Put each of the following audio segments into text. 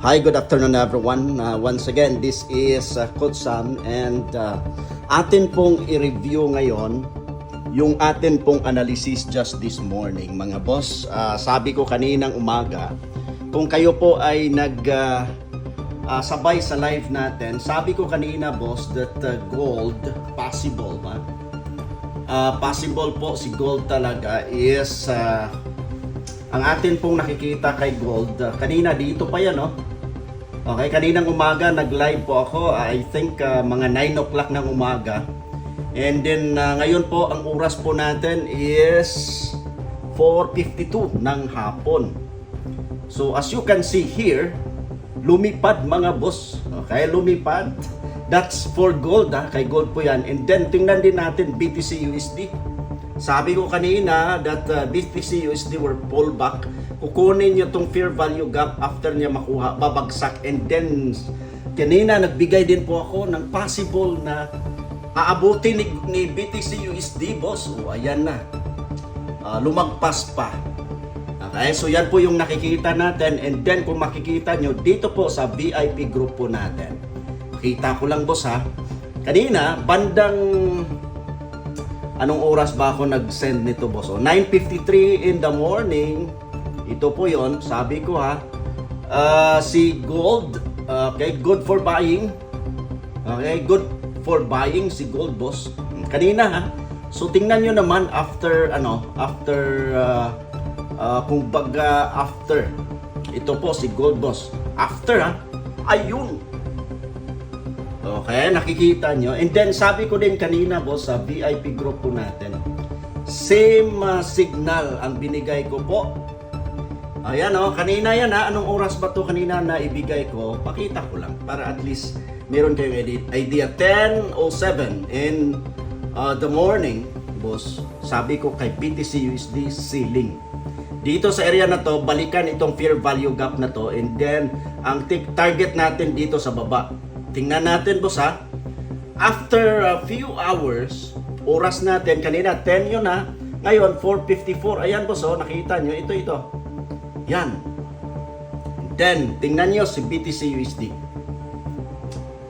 Hi, good afternoon everyone. Once again, this is Coach Sam and atin pong i-review ngayon yung atin pong analysis just this morning. Mga boss, sabi ko kaninang umaga, kung kayo po ay sabay sa live natin, sabi ko kanina boss that gold, possible ba? Possible po si gold talaga is ang atin pong nakikita kay gold, kanina dito pa yan, no? Okay, kaninang umaga nag-live po ako, I think mga 9 o'clock ng umaga. And then ngayon po ang oras po natin is 4:52 ng hapon. So as you can see here, lumipad mga boss. Okay, lumipad. That's for gold, kay gold po yan. And then tingnan din natin BTC USD. Sabi ko kanina that BTC USD were pullback. Kukunin nyo itong fair value gap after niya makuha, babagsak. And then kanina nagbigay din po ako ng possible na aabutin ni BTC USD boss. O ayan na, lumagpas pa. Okay, so yan po yung nakikita natin. And then kung makikita nyo dito po sa VIP group po natin, kita ko lang boss kanina bandang anong oras ba ako nag-send nito boss? 9:53 in the morning. Ito po yon, sabi ko si gold, okay, good for buying. Okay, good for buying si gold boss. Kanina so tingnan nyo naman after after ito po si gold boss. After ayun. Okay, nakikita nyo. And then sabi ko din kanina boss sa VIP group po natin, same signal ang binigay ko po. Ayan kanina yan anong oras ba to kanina na ibigay ko? Pakita ko lang para at least meron kayong idea. 10:07 in the morning boss. Sabi ko kay BTC USD ceiling. Dito sa area na to, balikan itong fair value gap na to, and then ang target natin dito sa baba. Tingnan natin boss after a few hours, oras natin kanina 10 yun ngayon 4:54. Ayan boss nakita nyo ito. Yan. Then tingnan nyo si BTC USD.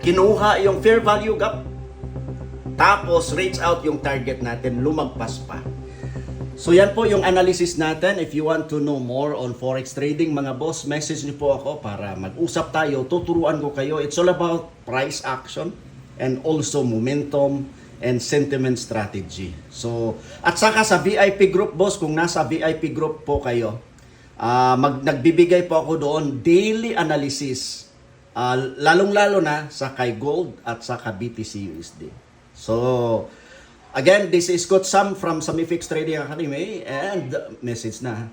Kinuha yung fair value gap, tapos reach out yung target natin, lumagpas pa. So yan po yung analysis natin. If you want to know more on forex trading mga boss, message niyo po ako para mag-usap tayo. Tuturuan ko kayo. It's all about price action and also momentum and sentiment strategy. So at saka sa VIP group boss, kung nasa VIP group po kayo, nagbibigay po ako doon daily analysis, lalong-lalo na sa kay gold at sa BTC USD. So again, this is Coach Sam from Samifix Trading Academy, and message na.